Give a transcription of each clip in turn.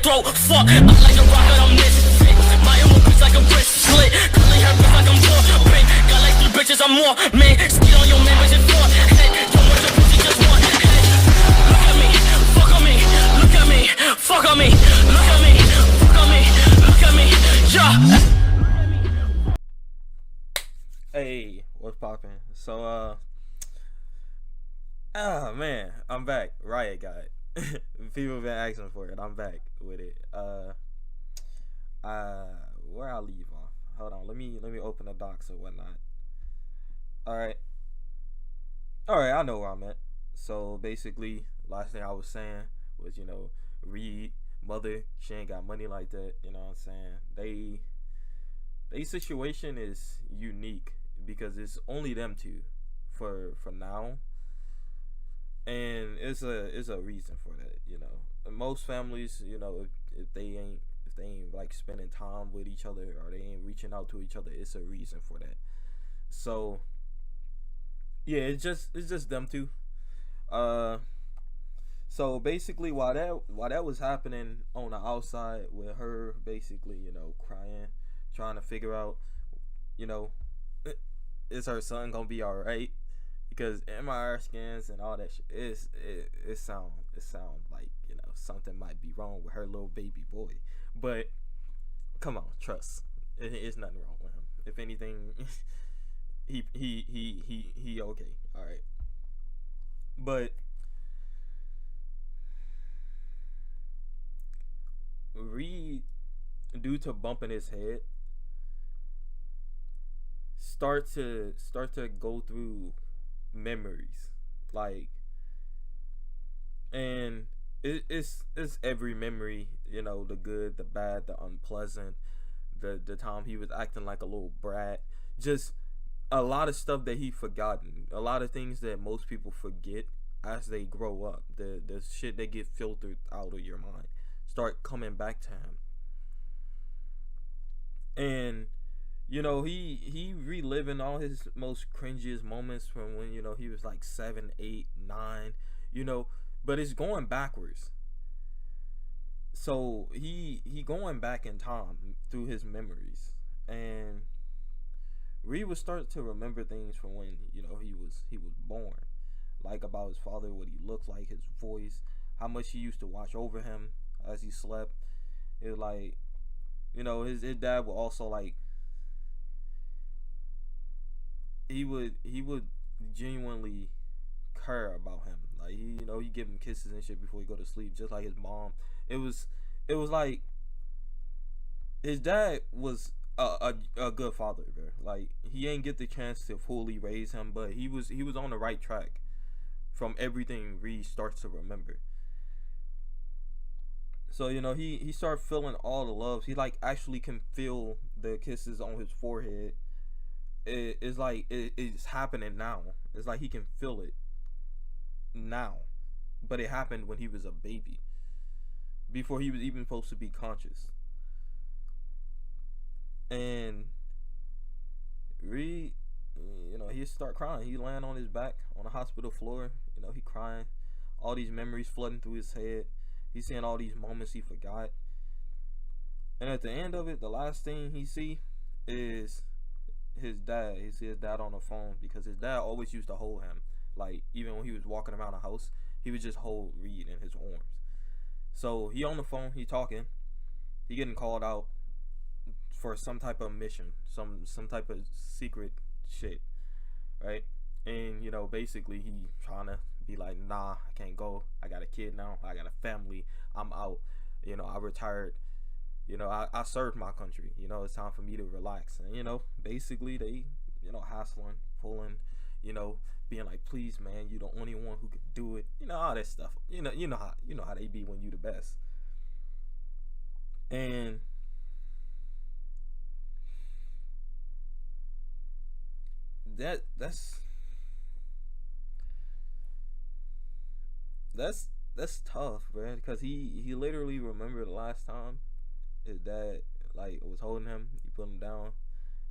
throat. Fuck, I like a rocket, I'm misfit. My emo bitch like a wrist slit. Curly hair bitch like I'm poor. Big, got like 3 bitches, I'm more. Man, steal on your man, bitch, it's 4. Hey, don't want your pussy, just one. Hey, look at me, fuck on me. Look at me, fuck on me. Look at me, fuck on me. Look at me, yeah. Hey, what's poppin'? So, man, I'm back. Riot God. People been asking for it. I'm back with it. Where I leave off? Hold on. Let me open the docs or whatnot. All right. I know where I'm at. So basically, last thing I was saying was, Reed, mother, she ain't got money like that. You know what I'm saying? They situation is unique because it's only them two for now, and it's a reason for that. Most families, if they ain't like spending time with each other or they ain't reaching out to each other, it's a reason for that. So yeah, it's just them two. So basically, while that was happening on the outside with her, basically, crying, trying to figure out, is her son gonna be all right? Because MRI scans and all that shit, it sound like something might be wrong with her little baby boy. But come on, trust. It's nothing wrong with him. If anything, he okay. All right. But Reed, due to bumping his head, start to go through memories, like, and it's every memory, the good, the bad, the unpleasant, the time he was acting like a little brat, just a lot of stuff that he forgotten, a lot of things that most people forget as they grow up, the shit that get filtered out of your mind start coming back to him. And he reliving all his most cringiest moments from when he was like 7, 8, 9, but it's going backwards. So he going back in time through his memories, and Reed would start to remember things from when he was born, like about his father, what he looked like, his voice, how much he used to watch over him as he slept. It was like, his dad would also, like, he would genuinely care about him. Like, he give him kisses and shit before he go to sleep, just like his mom. It was like his dad was a good father, bro. Like, he ain't get the chance to fully raise him, but he was on the right track from everything Reed starts to remember. So he started feeling all the loves. He like actually can feel the kisses on his forehead. It's like it's happening now. It's like he can feel it now, but it happened when he was a baby, before he was even supposed to be conscious. And Reed, he start crying. He laying on his back on the hospital floor. He crying. All these memories flooding through his head. He's seeing all these moments he forgot. And at the end of it, the last thing he see is his dad. He see his dad on the phone, because his dad always used to hold him. Like, even when he was walking around the house, he would just hold Reed in his arms. So he on the phone, he talking, he getting called out for some type of mission, some type of secret shit, right? And basically he trying to be like, nah, I can't go. I got a kid now. I got a family. I'm out. I retired. I served my country. It's time for me to relax. And basically they, hassling, pulling, being like, please, man, you the only one who could do it. All that stuff. You know how they be when you the best. And that's tough, bro, because he literally remembered the last time his dad like was holding him. He put him down.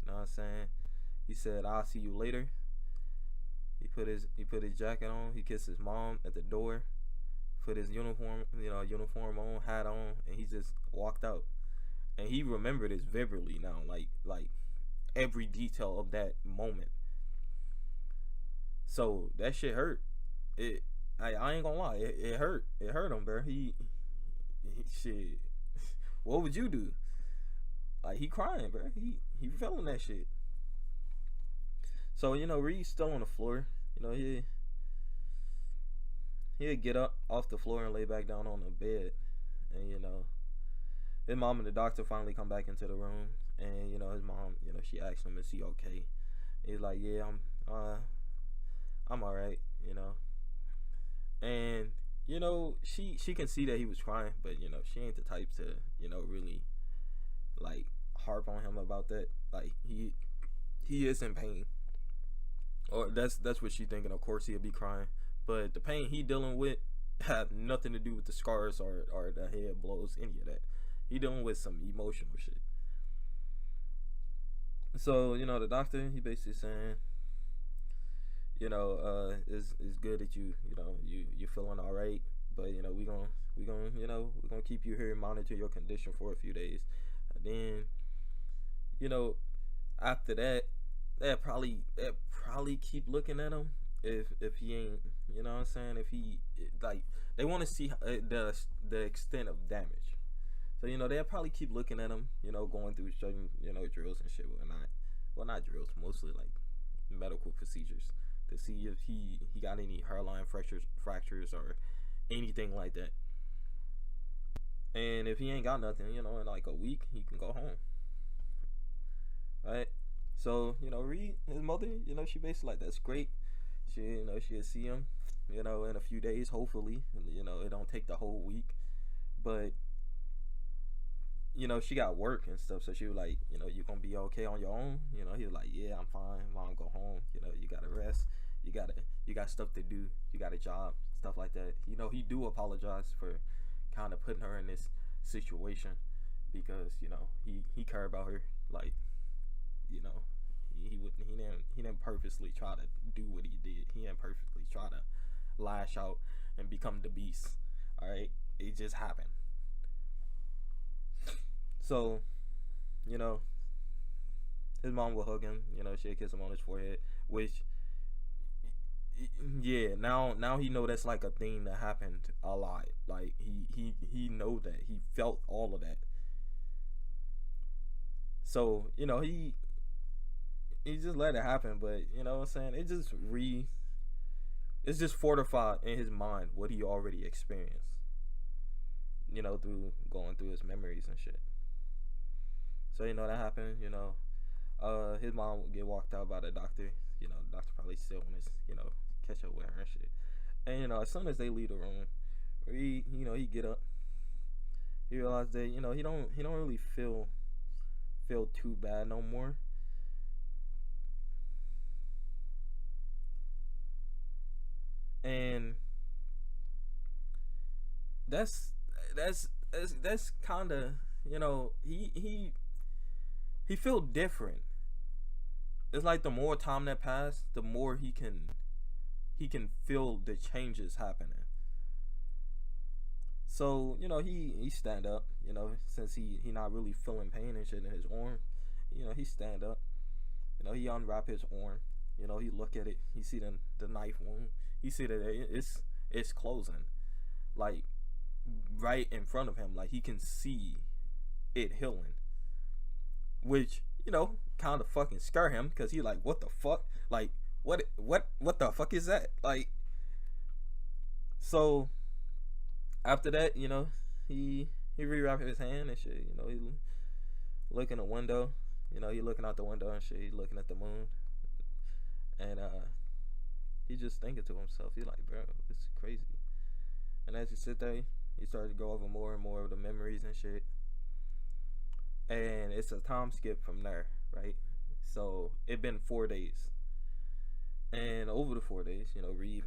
You know what I'm saying? He said, "I'll see you later." He put his jacket on. He kissed his mom at the door put his uniform on, hat on, and he just walked out. And he remembered this vividly now, like every detail of that moment. So that shit hurt. I ain't gonna lie, it hurt. It hurt him, bro. He shit. What would you do? Like, he crying, bro. He feeling that shit. So, Reed's still on the floor. He'd get up off the floor and lay back down on the bed. And, his mom and the doctor finally come back into the room. And, his mom, she asked him, is he okay? He's like, yeah, I'm alright, And, she can see that he was crying, but, she ain't the type to, really, like, harp on him about that. Like, he is in pain. Or that's what she thinking. Of course he'll be crying. But the pain he dealing with have nothing to do with the scars or the head blows, any of that. He dealing with some emotional shit. So, the doctor, he basically saying, it's good that you're feeling all right, but we're gonna keep you here and monitor your condition for a few days. And then, after that, they'll probably keep looking at him if he ain't, if he, like, they want to see the extent of damage. So they'll probably keep looking at him, going through certain drills and shit, whatnot. Well, not drills, mostly like medical procedures to see if he got any hairline fractures or anything like that. And if he ain't got nothing, in like a week, he can go home. Right? So, Reed, his mother, she basically like, that's great. She, she'll see him, in a few days, hopefully. It don't take the whole week. But, she got work and stuff, so she was like, you gonna be okay on your own? He was like, yeah, I'm fine. Mom, go home. You gotta rest. You got stuff to do. You got a job, stuff like that. He do apologize for kind of putting her in this situation because, he cared about her. Like, he didn't purposely try to do what he did. He didn't purposely try to lash out and become the beast. All right, it just happened. So, his mom will hug him. She'll kiss him on his forehead, which, yeah, now he know that's like a thing that happened a lot. Like, he know that. He felt all of that. So, he just let it happen, but what I'm saying, it's just fortified in his mind what he already experienced, through going through his memories and shit. So that happened. His mom would get walked out by the doctor. The doctor probably still wants catch up with her and shit. And as soon as they leave the room, he get up. He realized that he don't really feel too bad no more. And that's kind of, he feel different. It's like the more time that passed, the more he can feel the changes happening. So he stand up. Since he not really feeling pain and shit in his arm, he stand up. He unwrap his arm. He look at it. He see the knife wound. He see that it's closing, like right in front of him. Like he can see it healing, which kind of fucking scare him because he like, what the fuck? Like what the fuck is that? Like, so after that, he rewrapped his hand and shit. He looking at the window. He looking out the window and shit. He looking at the moon, and he just thinking to himself. He like, bro, this is crazy. And as he sit there, he started to go over more and more of the memories and shit. And it's a time skip from there, right? So it been 4 days, and over the 4 days, Reed,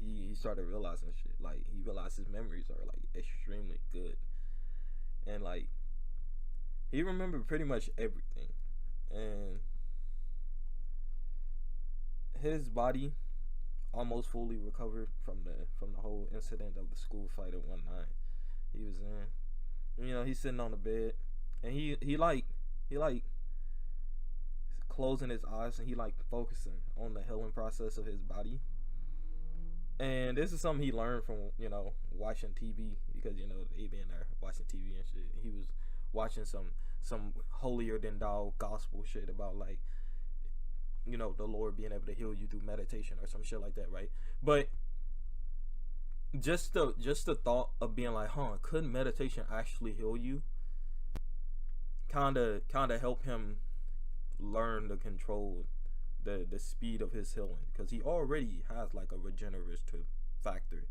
he started realizing shit. Like he realized his memories are like extremely good, and like he remembered pretty much everything, and his body almost fully recovered from the whole incident of the school fight at 1-9. He was in. You know, he's sitting on the bed, and he like closing his eyes, and he like focusing on the healing process of his body. And this is something he learned from, you know, watching TV, because, you know, he being there watching TV and shit. He was watching some holier than thou gospel shit about, like, you know, the Lord being able to heal you through meditation or some shit like that, right? But just the thought of being like, could meditation actually heal you? Kind of help him learn to control the speed of his healing, because he already has like a regenerative factor,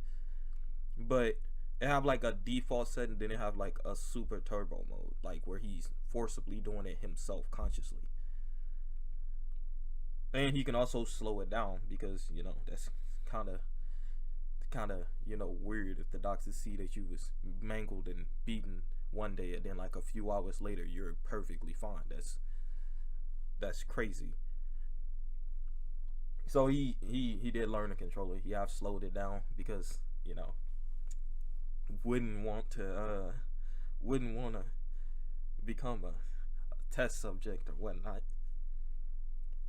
but it have like a default setting, then it have like a super turbo mode, like where he's forcibly doing it himself consciously. And he can also slow it down, because, you know, that's kind of you know, weird if the doctors see that you was mangled and beaten one day, and then like a few hours later you're perfectly fine. That's crazy. So he did learn to control it. He have slowed it down, because, you know, wouldn't want to become a test subject or whatnot.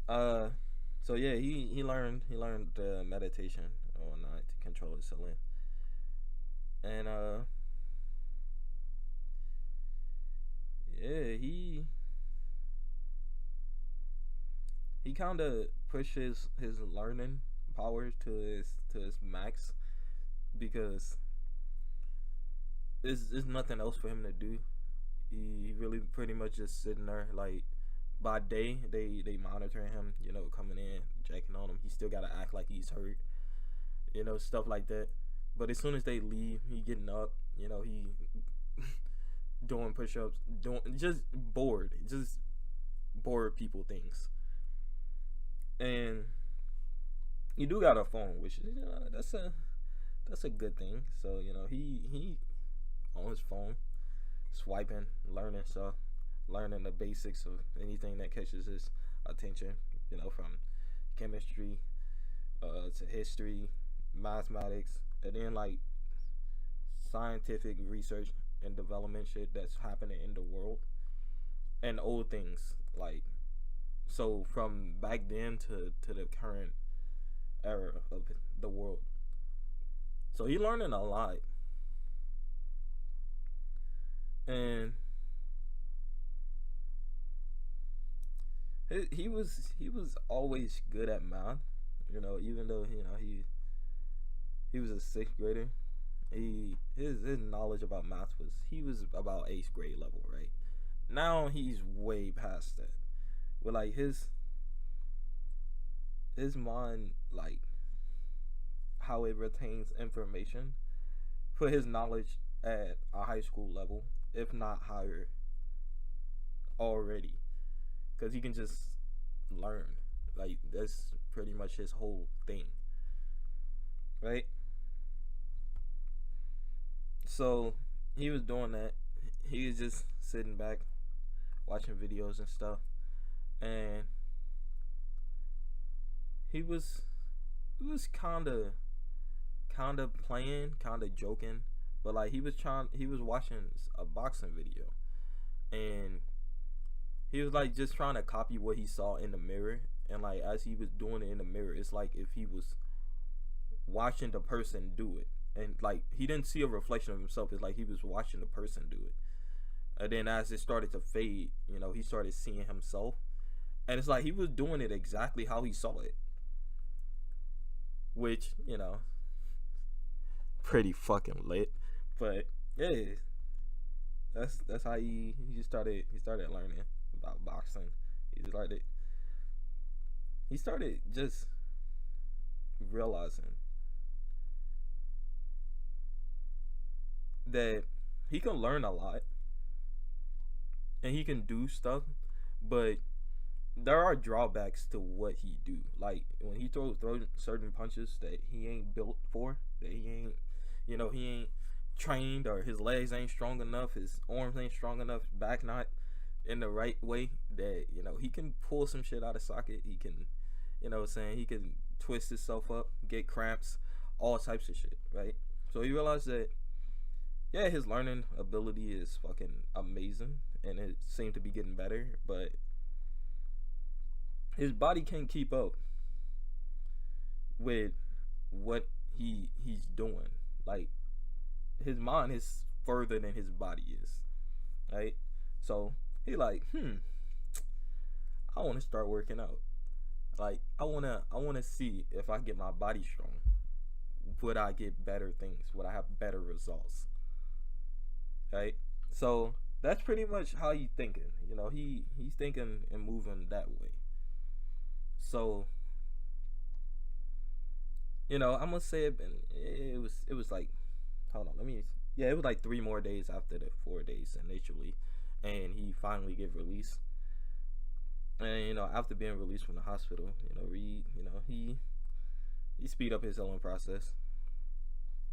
So yeah, he learned meditation or whatnot to control his healing. And yeah, he kind of pushes his learning powers to his max, because there's nothing else for him to do. He really pretty much just sitting there. Like, by day they monitoring him, you know, coming in, checking on him. He still gotta act like he's hurt, you know, stuff like that. But as soon as they leave, he getting up, you know, he doing push-ups, doing just bored people things. And you do got a phone, which is, you know, that's a good thing. So, you know, he on his phone, swiping, learning stuff, learning the basics of anything that catches his attention, you know, from chemistry to history, mathematics, and then like scientific research and development shit that's happening in the world, and old things, like, so from back then to the current era of the world. So he learning a lot. And he was always good at math, you know, even though, you know, he was a 6th grader. His knowledge about math was about 8th grade level, right? Now he's way past that. But like his mind, like how it retains information, put his knowledge at a high school level, if not higher already, because he can just learn. Like, that's pretty much his whole thing, right? So he was doing that. He was just sitting back watching videos and stuff, and he was kind of playing, kind of joking, but like he was watching a boxing video, and he was like just trying to copy what he saw in the mirror. And like, as he was doing it in the mirror, it's like if he was watching the person do it, and like he didn't see a reflection of himself. It's like he was watching the person do it. And then as it started to fade, you know, he started seeing himself, and it's like he was doing it exactly how he saw it, which, you know, pretty fucking lit. But yeah, that's how he started learning about boxing. He started just realizing that he can learn a lot and he can do stuff, but there are drawbacks to what he do. Like when he throws certain punches that he ain't built for, that he ain't, you know, he ain't trained, or his legs ain't strong enough, his arms ain't strong enough, back not in the right way, that, you know, he can pull some shit out of socket. He can, you know what I'm saying, he can twist himself up, get cramps, all types of shit, right? So he realized that, yeah, his learning ability is fucking amazing, and it seemed to be getting better, but his body can't keep up with what he's doing. Like, his mind is further than his body is, right? So he like, I want to start working out. Like, I wanna see if I get my body strong. Would I get better things? Would I have better results? Right? So that's pretty much how he's thinking. You know, he's thinking and moving that way. So, you know, I'm gonna say it was like, hold on, it was like 3 more days after the 4 days initially, and he finally get released. And you know, after being released from the hospital, you know, Reed, you know, he speed up his healing process.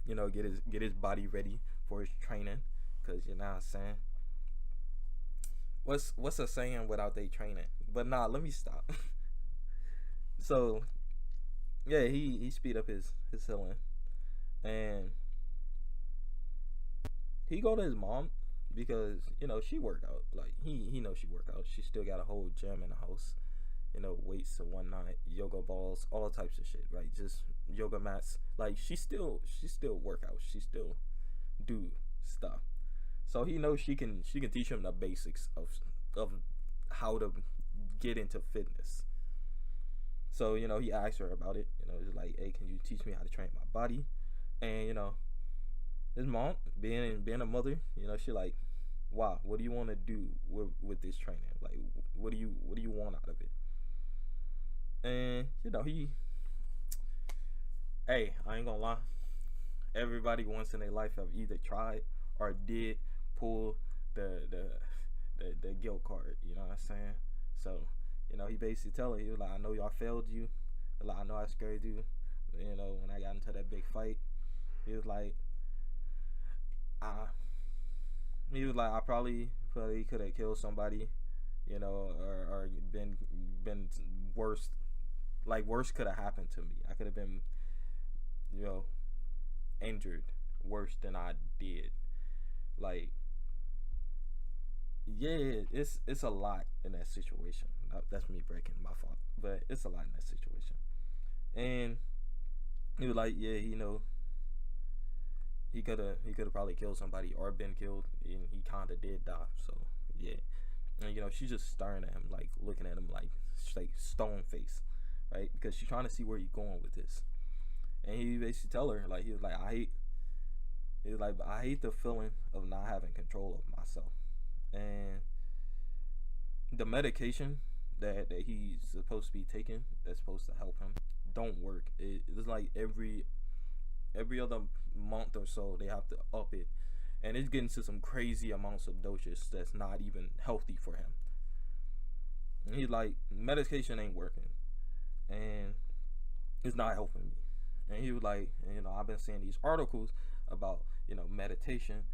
You know, get his body ready for his training, cause you know what I'm saying. What's a saying without they training? But nah, let me stop. So yeah, he speed up his healing, and he go to his mom because you know she work out. Like he knows she work out. She still got a whole gym in the house. You know, weights and whatnot, yoga balls, all types of shit, right? Just yoga mats. Like she still work out. She still do stuff. So he knows she can teach him the basics of how to get into fitness. So you know, he asked her about it. You know, he's like, "Hey, can you teach me how to train my body?" And you know, his mom, being a mother, you know, she like, "Wow, what do you want to do with this training? Like, what do you want out of it?" And you know, hey, I ain't gonna lie. Everybody once in their life have either tried or did pull the guilt card. You know what I'm saying? So, you know, he basically tell her, he was like, "I know y'all failed you. Like, I know I scared you. You know, when I got into that big fight, he was like, I probably could have killed somebody, you know, or been worse. Like, worse could have happened to me. I could have been, you know, injured worse than I did. Like, yeah, it's a lot in that situation. That's me breaking my fault, but it's a lot in that situation." And he was like, "Yeah, you know, he could have probably killed somebody or been killed, and he kind of did die. So yeah." And you know, she's just staring at him, like looking at him like stone face, right? Because she's trying to see where he's going with this. And he basically tell her, like, he was like, I hate the feeling of not having control of myself. And the medication that he's supposed to be taking, that's supposed to help him, don't work. It's like every other month or so they have to up it, and it's getting to some crazy amounts of doses that's not even healthy for him. And he's like, medication ain't working, and it's not helping me. And he was like, you know, I've been seeing these articles about, you know, meditation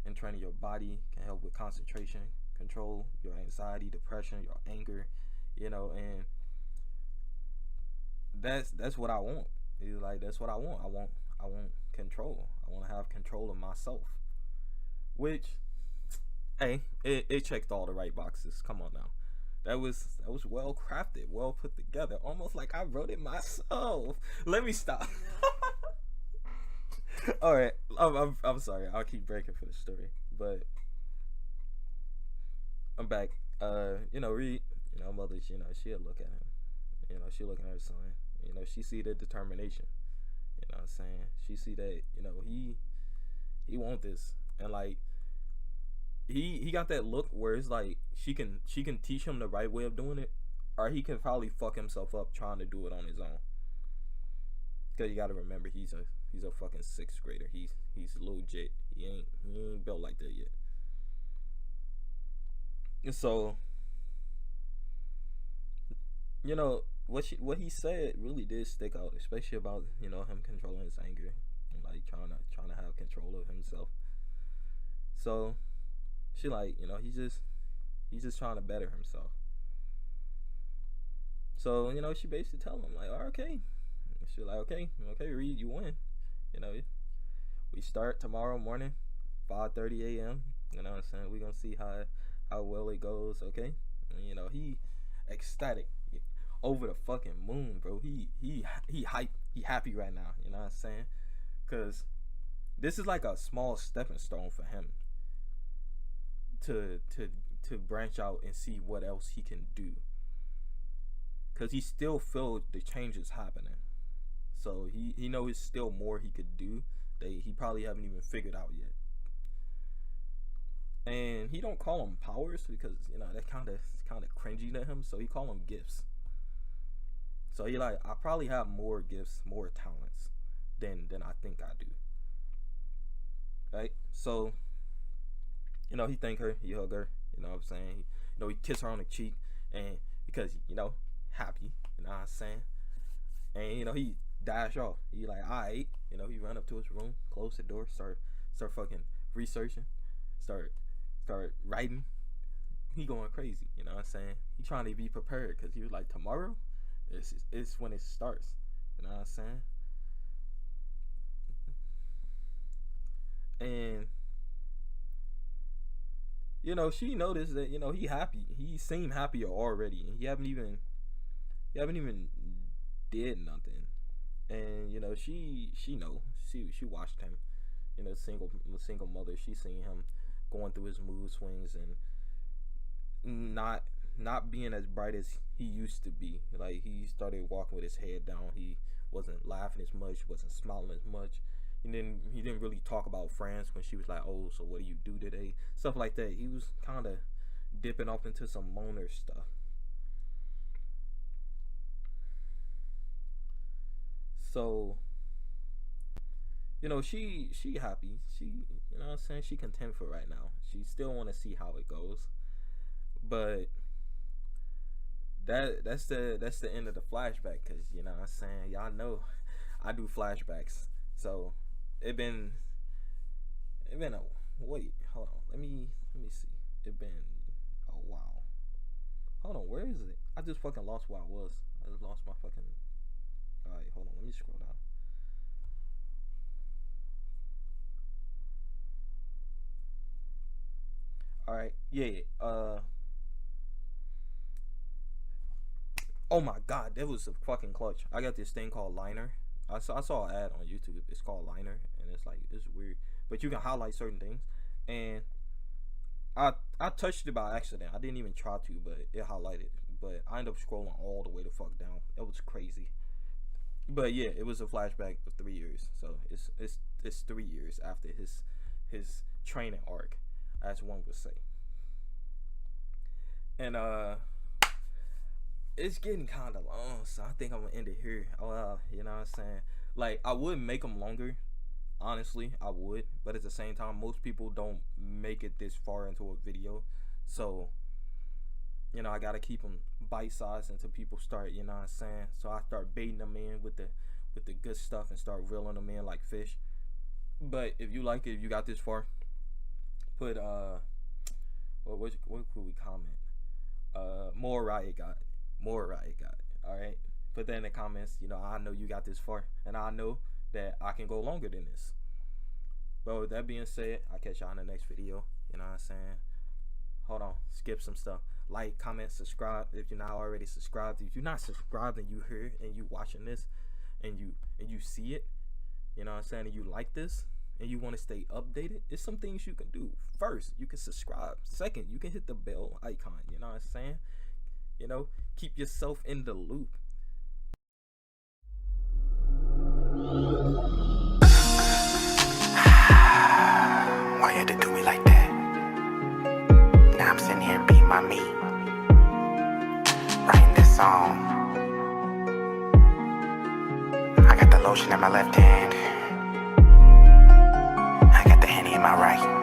and training your body can help with concentration, control your anxiety, depression, your anger, you know, and that's what I want. He was like, that's what I want. I want control. I want to have control of myself. Which, hey, it checked all the right boxes. Come on now. That was well crafted, well put together, almost like I wrote it myself. Let me stop. All right, I'm sorry. I'll keep breaking for the story, but I'm back. You know, Reed, you know, mothers, you know, she'll look at him. You know, she looking at her son. You know, she see the determination. You know what I'm saying? She see that, you know, he want this, and like he got that look where it's like she can teach him the right way of doing it, or he can probably fuck himself up trying to do it on his own. Cause you gotta remember, he's a fucking 6th grader. He's legit. He ain't built like that yet. And so, you know, what he said really did stick out, especially about, you know, him controlling his anger and like trying to have control of himself. So she like, you know, he's just trying to better himself. So, you know, she basically tell him like, oh, okay, she's like, okay, Reed, you win. You know, we start tomorrow morning, 5:30 a.m. You know what I'm saying? We're gonna see how well it goes, okay? And, you know, he ecstatic, over the fucking moon, bro. He hype, he happy right now. You know what I'm saying? Cause this is like a small stepping stone for him to branch out and see what else he can do. Cause he still feels the changes happening. So he knows still more he could do that he probably haven't even figured out yet. And he don't call them powers because, you know, that kind of cringy to him. So he call them gifts. So he like, I probably have more gifts, more talents than I think I do. Right? So, you know, he thank her, he hug her. You know what I'm saying? He kiss her on the cheek, and because, you know, happy. You know what I'm saying? And, you know, he dash off. He like, alright. You know, he run up to his room, close the door, start fucking researching, start writing. He going crazy. You know what I'm saying? He trying to be prepared because he was like, tomorrow it's when it starts. You know what I'm saying? And, you know, she noticed that, you know, he happy. He seemed happier already, and he haven't even did nothing. And, you know, she watched him. You know, single mother. She seen him going through his mood swings and not being as bright as he used to be. Like, he started walking with his head down. He wasn't laughing as much, wasn't smiling as much. He didn't really talk about France when she was like, oh, so what do you do today? Stuff like that. He was kind of dipping off into some moaner stuff. So, you know, she happy. She, you know what I'm saying? She content for right now. She still want to see how it goes. But that's the end of the flashback, cause, you know what I'm saying? Y'all know I do flashbacks. So it been a wait, hold on. Let me see. It been a while. Hold on, where is it? I just fucking lost where I was. I just lost my fucking. Alright, hold on, let me scroll down. Alright, yeah. Oh my god, that was a fucking clutch. I got this thing called Liner. I saw an ad on YouTube. It's called Liner, and it's weird, but you can highlight certain things. And I touched it by accident. I didn't even try to, but it highlighted. But I ended up scrolling all the way the fuck down. That was crazy. But yeah, it was a flashback of 3 years. So it's 3 years after his training arc, as one would say. And it's getting kind of long, so I think I'm gonna end it here. You know what I'm saying? Like, I would make them longer, honestly, I would, but at the same time, most people don't make it this far into a video, so, you know, I gotta keep them bite-sized until people start, you know what I'm saying? So I start baiting them in with the good stuff and start reeling them in like fish. But if you like it, if you got this far, put what could we comment? More Riot God. Alright, put that in the comments. You know, I know you got this far, and I know that I can go longer than this. But with that being said, I'll catch y'all in the next video. You know what I'm saying? Hold on, skip some stuff. Like, comment, subscribe if you're not already subscribed. If you're not subscribed and you hear and you watching this and you see it, you know what I'm saying, and you like this and you want to stay updated, it's some things you can do. First, you can subscribe. Second, you can hit the bell icon. You know what I'm saying? You know, keep yourself in the loop. Why you had to do me like that? Now I'm sitting here beating my meat, writing this song. I got the lotion in my left hand, I got the Henny in my right.